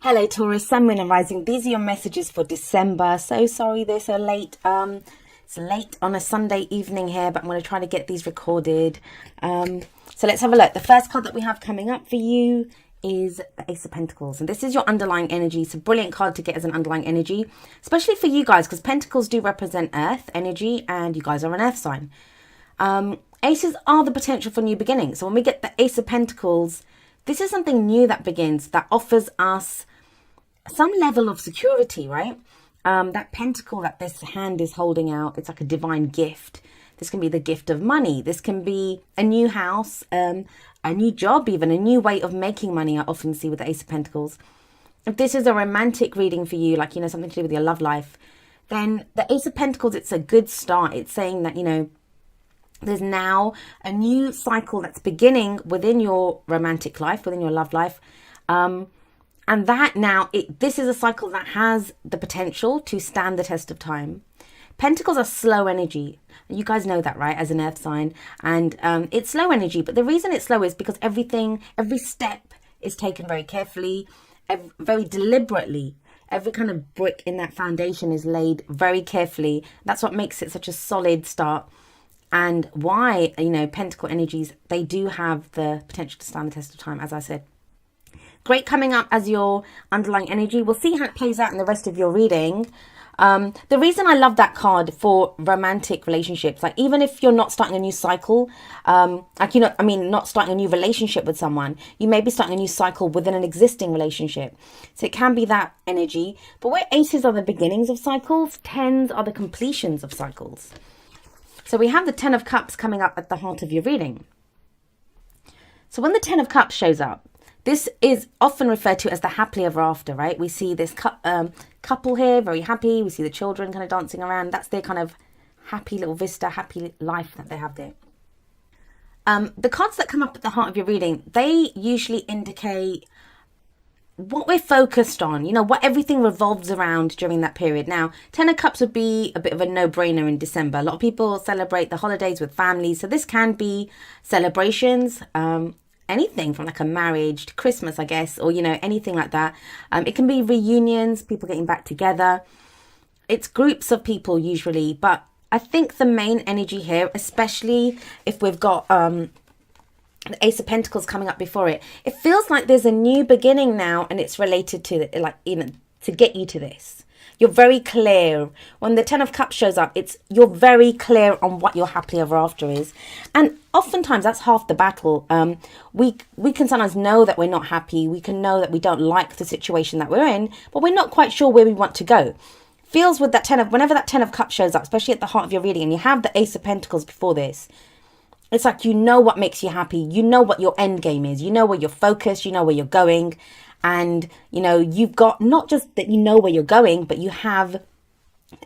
Hello Taurus, Sun, Moon and Rising. These are your messages for December. So sorry they're so late. It's late on a Sunday evening here, but I'm going to try to get these recorded. So let's have a look. The first card that we have coming up for you is the Ace of Pentacles. And this is your underlying energy. It's a brilliant card to get as an underlying energy, especially for you guys, because Pentacles do represent Earth energy and you guys are an Earth sign. Aces are the potential for new beginnings. So when we get the Ace of Pentacles, this is something new that begins, that offers us some level of security, right? That pentacle that this hand is holding out, it's like a divine gift. This can be the gift of money. This can be a new house, a new job, even a new way of making money. I often see with the Ace of Pentacles. If this is a romantic reading for you, like, something to do with your love life, then the Ace of Pentacles, it's a good start. It's saying that, there's now a new cycle that's beginning within your romantic life, within your love life. And that now, this is a cycle that has the potential to stand the test of time. Pentacles are slow energy. You guys know that, right? As an earth sign. And it's slow energy. But the reason it's slow is because every step is taken very carefully, very deliberately. Every kind of brick in that foundation is laid very carefully. That's what makes it such a solid start. And why, Pentacle energies, they do have the potential to stand the test of time, as I said. Great coming up as your underlying energy. We'll see how it plays out in the rest of your reading. The reason I love that card for romantic relationships, like even if you're not starting a new cycle, not starting a new relationship with someone, you may be starting a new cycle within an existing relationship. So it can be that energy. But where aces are the beginnings of cycles, tens are the completions of cycles. So we have the Ten of Cups coming up at the heart of your reading. So when the Ten of Cups shows up, this is often referred to as the happily ever after, right? We see this couple here, very happy. We see the children kind of dancing around. That's their kind of happy little vista, happy life that they have there. The cards that come up at the heart of your reading, they usually indicate what we're focused on, what everything revolves around during that period. Now, Ten of Cups would be a bit of a no-brainer in December. A lot of people celebrate the holidays with families. So this can be celebrations, anything from like a marriage to Christmas, I guess, or, anything like that. It can be reunions, people getting back together. It's groups of people usually, but I think the main energy here, especially if we've got the Ace of Pentacles coming up before it, it feels like there's a new beginning now, and it's related to to get you to this. You're very clear. When the Ten of Cups shows up, you're very clear on what your happily ever after is. And oftentimes that's half the battle. We can sometimes know that we're not happy. We can know that we don't like the situation that we're in, but we're not quite sure where we want to go. Feels with that whenever that Ten of Cups shows up, especially at the heart of your reading, and you have the Ace of Pentacles before this, it's like what makes you happy. You know what your end game is. You know where you're focused. You know where you're going. And, you've got not just that you know where you're going, but you have the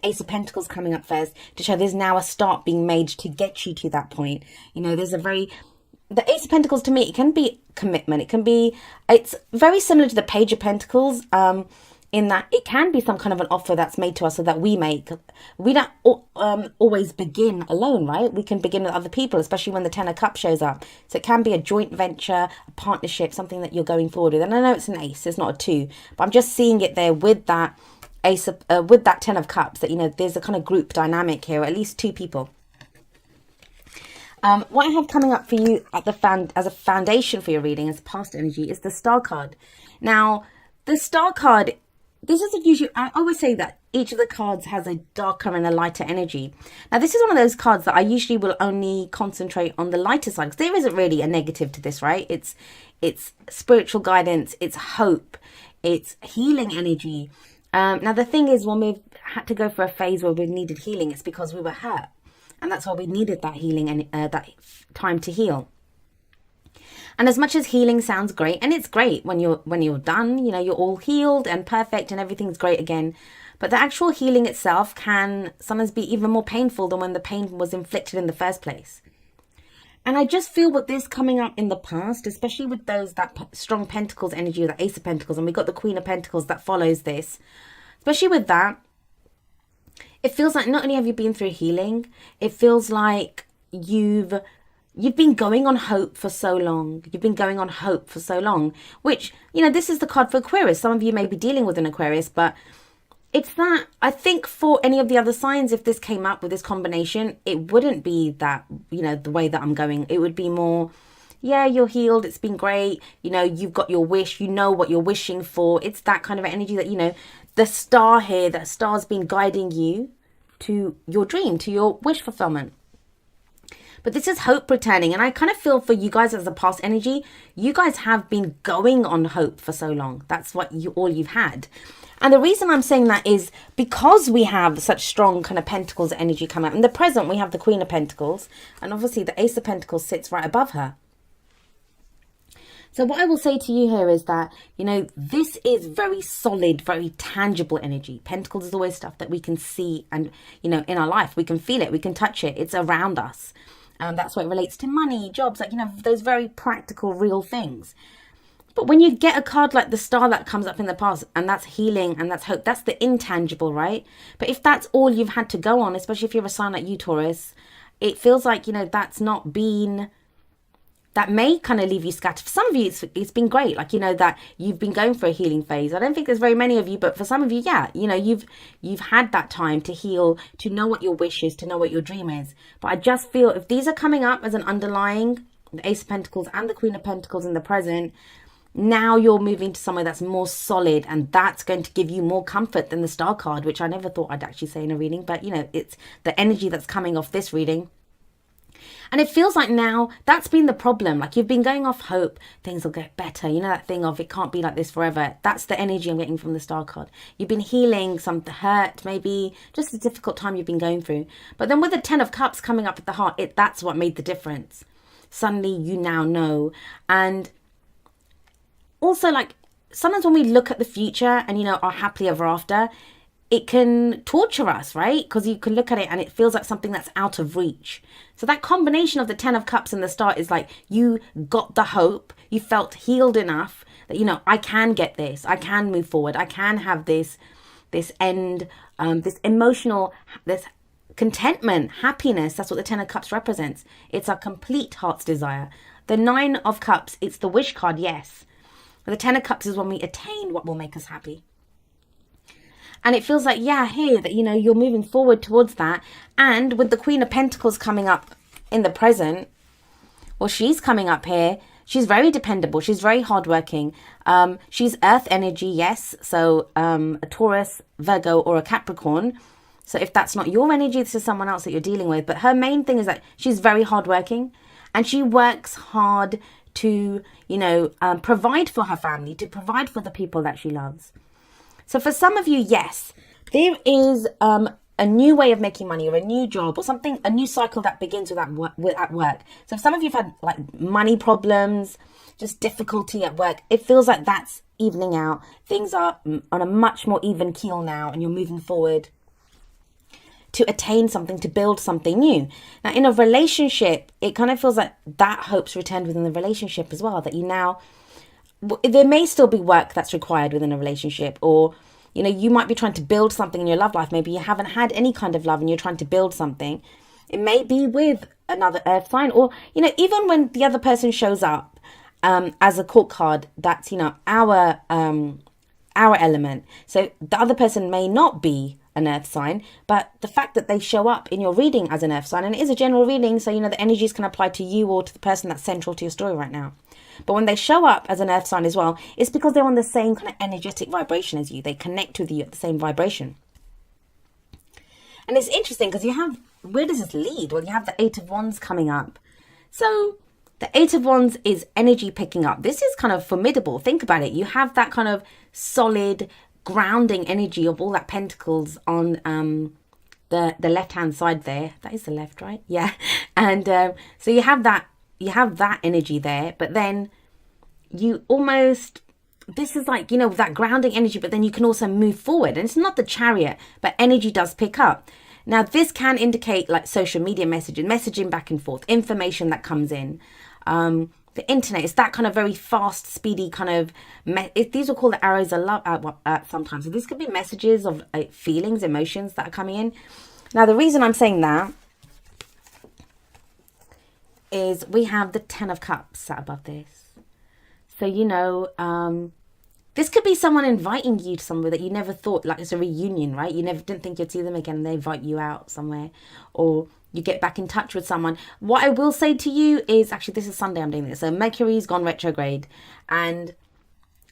Ace of Pentacles coming up first to show there's now a start being made to get you to that point. The Ace of Pentacles, to me, it can be commitment. It's very similar to the Page of Pentacles, in that it can be some kind of an offer that's made to us so that we don't always begin alone, right? We can begin with other people, especially when the Ten of Cups shows up. So it can be a joint venture, a partnership, something that you're going forward with. And I know it's an ace, it's not a two, but I'm just seeing it there with that with that Ten of Cups, that, there's a kind of group dynamic here, or at least two people. What I have coming up for you as a foundation for your reading, as past energy, is the Star card. Now, the Star card, this isn't usually, I always say that each of the cards has a darker and a lighter energy. Now, this is one of those cards that I usually will only concentrate on the lighter side, because there isn't really a negative to this, right? It's spiritual guidance, it's hope, it's healing energy. Now, the thing is, when we've had to go for a phase where we've needed healing, it's because we were hurt. And that's why we needed that healing and that time to heal. And as much as healing sounds great, and it's great when you're done, you're all healed and perfect and everything's great again. But the actual healing itself can sometimes be even more painful than when the pain was inflicted in the first place. And I just feel with this coming up in the past, especially with that strong Pentacles energy, the Ace of Pentacles, and we got the Queen of Pentacles that follows this, especially with that, it feels like not only have you been through healing, it feels like you've you've been going on hope for so long. You've been going on hope for so long, which, you know, this is the card for Aquarius. Some of you may be dealing with an Aquarius, but it's that, I think for any of the other signs, if this came up with this combination, it wouldn't be that, you know, the way that I'm going. It would be more, yeah, you're healed. It's been great. You know, you've got your wish. You know what you're wishing for. It's that kind of energy that, you know, the star here, that star's been guiding you to your dream, to your wish fulfillment. But this is hope returning. And I kind of feel for you guys as a past energy, you guys have been going on hope for so long. That's what all you've had. And the reason I'm saying that is because we have such strong kind of Pentacles energy come out. In the present, we have the Queen of Pentacles. And obviously the Ace of Pentacles sits right above her. So what I will say to you here is that, you know, this is very solid, very tangible energy. Pentacles is always stuff that we can see and, you know, in our life. We can feel it. We can touch it. It's around us. That's what it relates to money, jobs, like, you know, those very practical, real things. But when you get a card like the Star that comes up in the past, and that's healing and that's hope, that's the intangible, right? But if that's all you've had to go on, especially if you're a sign like you, Taurus, it feels like, you know, that's not been, that may kind of leave you scattered. For some of you, it's been great. Like, you know, that you've been going for a healing phase. I don't think there's very many of you, but for some of you, yeah, you know, you've had that time to heal, to know what your wish is, to know what your dream is. But I just feel if these are coming up as an underlying, the Ace of Pentacles and the Queen of Pentacles in the present, now you're moving to somewhere that's more solid, and that's going to give you more comfort than the Star card, which I never thought I'd actually say in a reading. But, you know, it's the energy that's coming off this reading. And it feels like now that's been the problem. Like, you've been going off hope, things will get better. You know, that thing of it can't be like this forever. That's the energy I'm getting from the Star card. You've been healing some hurt, maybe just a difficult time you've been going through. But then with the 10 of Cups coming up at the heart, that's what made the difference. Suddenly you now know. And also, like, sometimes when we look at the future and, you know, our happily ever after, it can torture us, right? Because you can look at it and it feels like something that's out of reach. So that combination of the 10 of Cups and the Star is like, you got the hope, you felt healed enough that, you know, I can get this, I can move forward, I can have this end, this emotional, this contentment, happiness. That's what the 10 of Cups represents. It's our complete heart's desire. The 9 of Cups, it's the wish card, yes. But the 10 of Cups is when we attain what will make us happy. And it feels like, yeah, here, that, you know, you're moving forward towards that. And with the Queen of Pentacles coming up in the present, well, she's coming up here. She's very dependable. She's very hardworking. She's earth energy, yes. So a Taurus, Virgo, or a Capricorn. So if that's not your energy, this is someone else that you're dealing with. But her main thing is that she's very hardworking. And she works hard to, you know, provide for her family, to provide for the people that she loves. So for some of you, yes, there is a new way of making money, or a new job, or something, a new cycle that begins at work. So if some of you have had like money problems, just difficulty at work, it feels like that's evening out. Things are on a much more even keel now, and you're moving forward to attain something, to build something new. Now, in a relationship, it kind of feels like that hope's returned within the relationship as well, that you now, there may still be work that's required within a relationship, or, you know, you might be trying to build something in your love life. Maybe you haven't had any kind of love and you're trying to build something. It may be with another earth sign, or, you know, even when the other person shows up as a court card, that's, you know, our element. So the other person may not be an earth sign, but the fact that they show up in your reading as an earth sign, and it is a general reading, so, you know, the energies can apply to you or to the person that's central to your story right now. But when they show up as an earth sign as well, it's because they're on the same kind of energetic vibration as you. They connect with you at the same vibration. And it's interesting because you have, where does this lead? Well, you have the 8 of Wands coming up. So the 8 of Wands is energy picking up. This is kind of formidable. Think about it. You have that kind of solid grounding energy of all that Pentacles on the left hand side there. That is the left, right? Yeah. And so you have that energy there, but then you almost, this is like, you know, that grounding energy, but then you can also move forward. And it's not the Chariot, but energy does pick up. Now, this can indicate like social media messaging back and forth, information that comes in. The internet is that kind of very fast, speedy kind of, these are called the arrows of love sometimes. So these could be messages of feelings, emotions that are coming in. Now, the reason I'm saying that is we have the Ten of Cups sat above this. So, this could be someone inviting you to somewhere that you never thought, like it's a reunion, right? You never didn't think you'd see them again, and they invite you out somewhere, or you get back in touch with someone. What I will say to you is, actually, this is Sunday I'm doing this. So Mercury's gone retrograde, and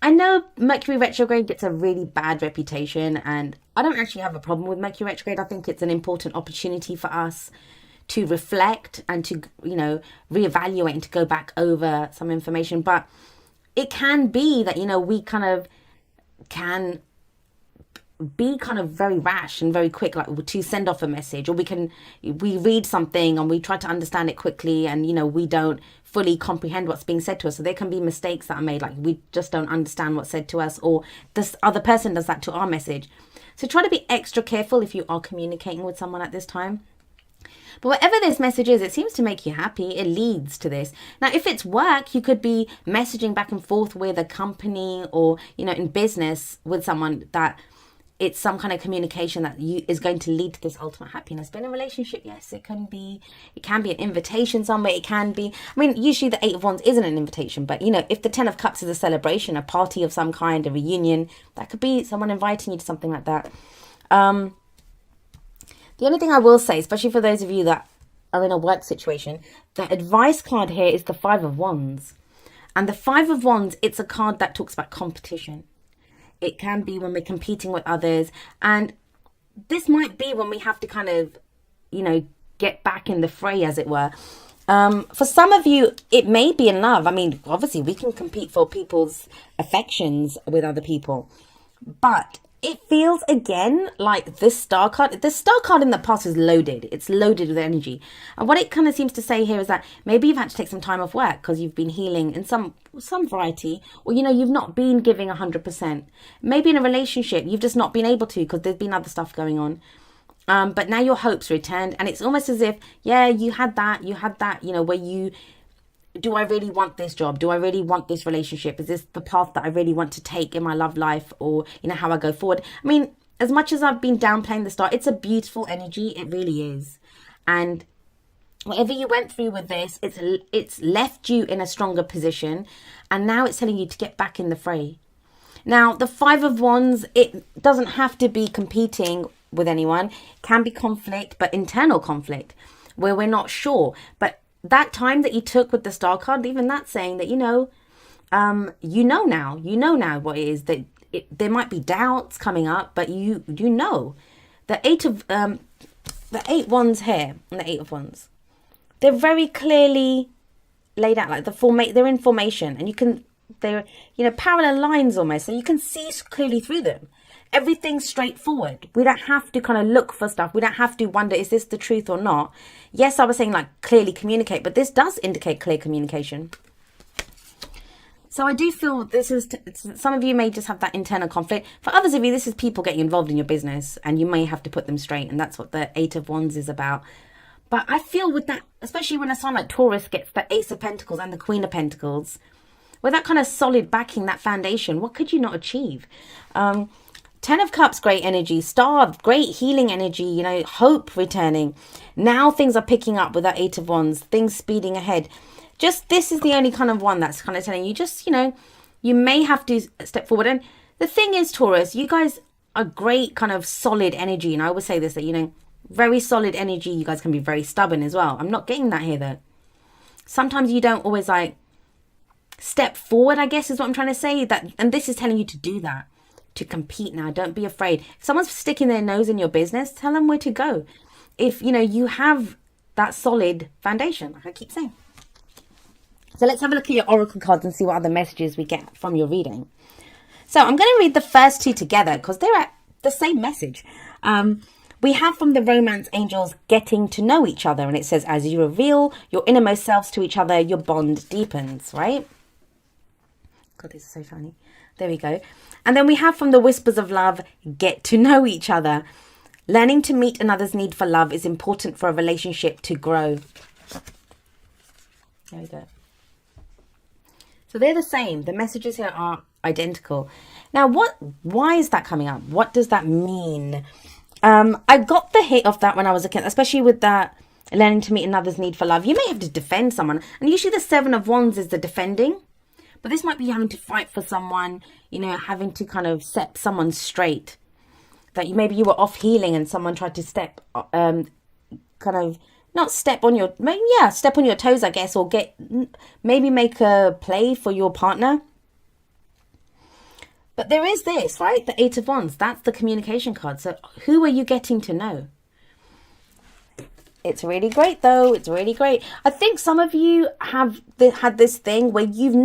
I know Mercury retrograde gets a really bad reputation, and I don't actually have a problem with Mercury retrograde. I think it's an important opportunity for us to reflect and to, reevaluate and to go back over some information. But it can be that, we kind of can be kind of very rash and very quick, like to send off a message, or we read something and we try to understand it quickly, and we don't fully comprehend what's being said to us. So there can be mistakes that are made, like we just don't understand what's said to us, or this other person does that to our message. So try to be extra careful if you are communicating with someone at this time. But whatever this message is, it seems to make you happy. It leads to this. Now, if it's work, you could be messaging back and forth with a company, or, in business with someone, that it's some kind of communication that is going to lead to this ultimate happiness. But in a relationship, yes, it can be an invitation somewhere. It can be, usually the Eight of Wands isn't an invitation, but if the Ten of Cups is a celebration, a party of some kind, a reunion, that could be someone inviting you to something like that. The only thing I will say, especially for those of you that are in a work situation, the advice card here is the Five of Wands. And the Five of Wands, it's a card that talks about competition. It can be when we're competing with others. And this might be when we have to kind of, get back in the fray, as it were. For some of you, it may be in love. Obviously, we can compete for people's affections with other people. But it feels again like this star card. The star card in the past is loaded. It's loaded with energy. And what it kind of seems to say here is that maybe you've had to take some time off work because you've been healing in some variety, or you've not been giving 100%. Maybe in a relationship you've just not been able to because there's been other stuff going on. But now your hope's returned, and it's almost as if, you had that, where you, do I really want this job? Do I really want this relationship? Is this the path that I really want to take in my love life, or, how I go forward? As much as I've been downplaying the star, it's a beautiful energy. It really is. And whatever you went through with this, it's left you in a stronger position. And now it's telling you to get back in the fray. Now, the Five of Wands, it doesn't have to be competing with anyone. It can be conflict, but internal conflict, where we're not sure. But that time that you took with the star card, even that's saying that, now what it is, that there might be doubts coming up, but the Eight Wands here and the Eight of Wands, they're very clearly laid out, like they're in formation, and they're parallel lines almost, so you can see clearly through them. Everything's straightforward. We don't have to kind of look for stuff. We don't have to wonder, is this the truth or not? Yes, I was saying like clearly communicate, but this does indicate clear communication. So I do feel this is, some of you may just have that internal conflict. For others of you, this is people getting involved in your business, and you may have to put them straight. And that's what the Eight of Wands is about. But I feel with that, especially when a sign like Taurus gets the Ace of Pentacles and the Queen of Pentacles, with that kind of solid backing, that foundation, what could you not achieve? Ten of Cups, great energy. Star, great healing energy, hope returning. Now things are picking up with that Eight of Wands, things speeding ahead. Just, this is the only kind of one that's kind of telling you, just, you may have to step forward. And the thing is, Taurus, you guys are great kind of solid energy. And I always say this, that, very solid energy. You guys can be very stubborn as well. I'm not getting that here, though. Sometimes you don't always, step forward, I guess is what I'm trying to say. And this is telling you to do that. To compete now. Don't be afraid. If someone's sticking their nose in your business, tell them where to go. If you have that solid foundation, like I keep saying. So let's have a look at your oracle cards and see what other messages we get from your reading. So I'm going to read the first two together because they're at the same message. We have from the romance angels, getting to know each other, and it says, as you reveal your innermost selves to each other, your bond deepens, right? God, this is so funny. There we go. And then we have from the whispers of love, get to know each other. Learning to meet another's need for love is important for a relationship to grow. There we go. So they're the same. The messages here are identical. Now, why is that coming up? What does that mean? I got the hit of that when I was a kid, especially with that learning to meet another's need for love. You may have to defend someone, and usually the Seven of Wands is the defending, but this might be having to fight for someone, you know, having to kind of set someone straight. That maybe you were off healing and someone tried to kind of not step on your, yeah, step on your toes, I guess, or maybe make a play for your partner. But there is this, right? The Eight of Wands. That's the communication card. So who are you getting to know? It's really great, though. It's really great. I think some of you have had this thing where you've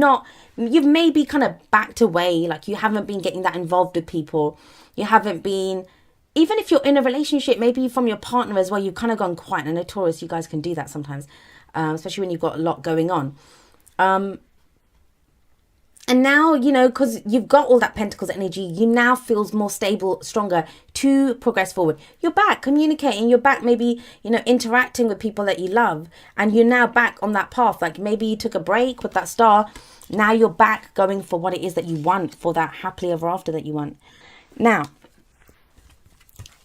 maybe kind of backed away. Like you haven't been getting that involved with people. You haven't been, even if you're in a relationship, maybe from your partner as well, you've kind of gone quiet. I know Taurus, you guys can do that sometimes, especially when you've got a lot going on. And now, you know, because you've got all that Pentacles energy, you now feel more stable, stronger to progress forward. You're back communicating. You're back maybe, you know, interacting with people that you love. And you're now back on that path. Like maybe you took a break with that star. Now you're back going for what it is that you want, for that happily ever after that you want. Now,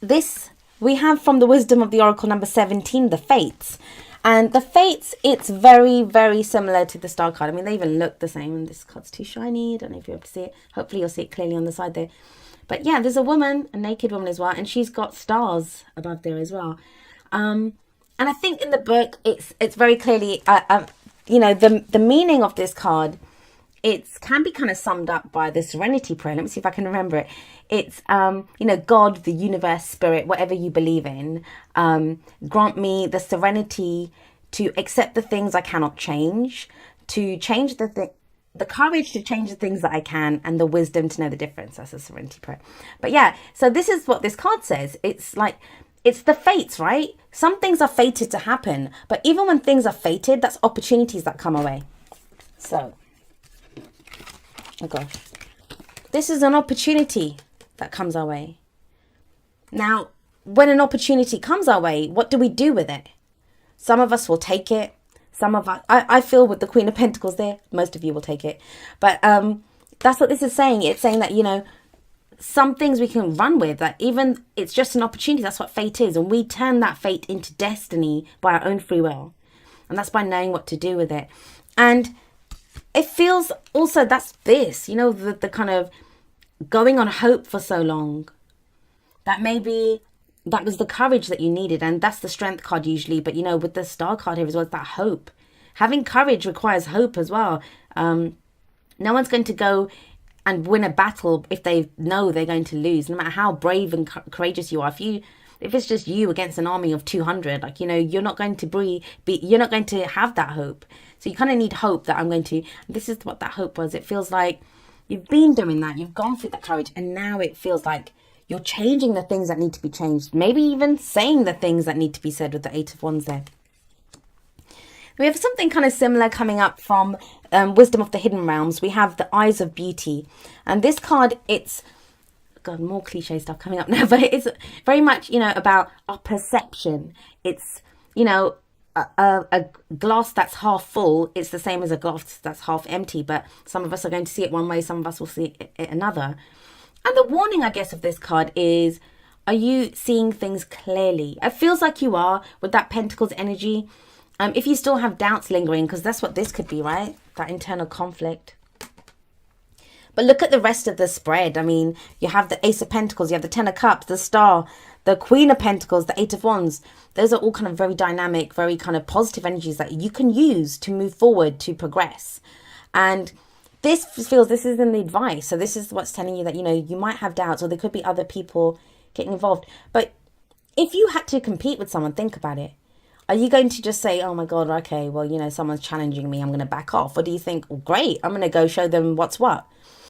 this we have from the wisdom of the Oracle number 17, the Fates. And the Fates, it's very, very similar to the Star card. I mean, they even look the same. And this card's too shiny. I don't know if you're able to see it. Hopefully you'll see it clearly on the side there. But yeah, there's a woman, a naked woman as well. And she's got stars above there as well. And I think in the book, it's very clearly, you know, the meaning of this card, it can be kind of summed up by the Serenity Prayer. Let me see if I can remember it. It's, you know, God, the universe, spirit, whatever you believe in, grant me the serenity to accept the things I cannot change, to change the courage to change the things that I can, and the wisdom to know the difference. That's a Serenity Prayer. But yeah, so this is what this card says. It's like, it's the fates, right? Some things are fated to happen, but even when things are fated, that's opportunities that come away. So, oh gosh, this is an opportunity that comes our way. Now, when an opportunity comes our way, what do we do with it? Some of us will take it. Some of us, I feel with the Queen of Pentacles there, most of you will take it. But that's what this is saying. It's saying that, you know, some things we can run with, that even it's just an opportunity. That's what fate is. And we turn that fate into destiny by our own free will. And that's by knowing what to do with it. And it feels also, that's this, you know, the kind of going on hope for so long, that maybe that was the courage that you needed. And that's the Strength card usually, but you know, with the Star card here as well, it's that hope. Having courage requires hope as well. No one's going to go and win a battle if they know they're going to lose, no matter how brave and courageous you are. If it's just you against an army of 200, like, you know, you're not going to you're not going to have that hope. So you kind of need hope that I'm going to, this is what that hope was. It feels like you've been doing that, you've gone through that courage, and now it feels like you're changing the things that need to be changed. Maybe even saying the things that need to be said with the Eight of Wands there. We have something kind of similar coming up from Wisdom of the Hidden Realms. We have the Eyes of Beauty. And this card, it's, God, more cliche stuff coming up now, but it's very much, you know, about our perception. It's, you know, a glass that's half full, it's the same as a glass that's half empty, but some of us are going to see it one way, some of us will see it another. And the warning, I guess, of this card is, are you seeing things clearly? It feels like you are with that Pentacles energy. If you still have doubts lingering, because that's what this could be, right? That internal conflict. But look at the rest of the spread. I mean, you have the Ace of Pentacles, you have the Ten of Cups, the Star, the Queen of Pentacles, the Eight of Wands. Those are all kind of very dynamic, very kind of positive energies that you can use to move forward, to progress. And this feels, this is in the advice. So this is what's telling you that, you know, you might have doubts, or there could be other people getting involved. But if you had to compete with someone, think about it. Are you going to just say, oh my God, okay, well, you know, someone's challenging me, I'm going to back off? Or do you think, oh, great, I'm going to go show them what's what?